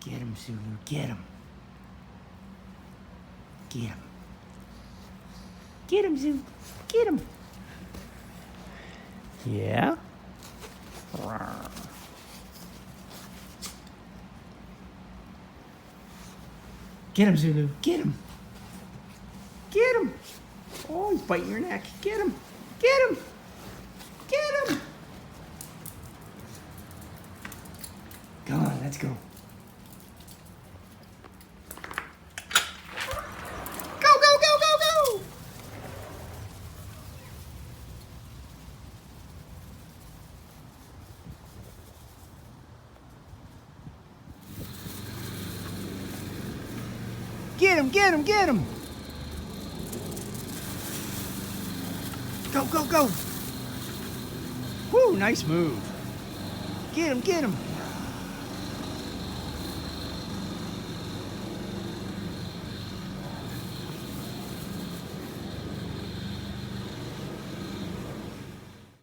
Get him, Zulu. Get him. Get him. Get him, Zulu. Get him. Yeah? Rawr. Get him, Zulu. Get him. Get him. Oh, he's biting your neck. Get him. Get him. Get him. Come on, let's go. Go, go, go, go, go. Get him, get him, get him. Go, go, go. Woo, nice move. Get him, get him.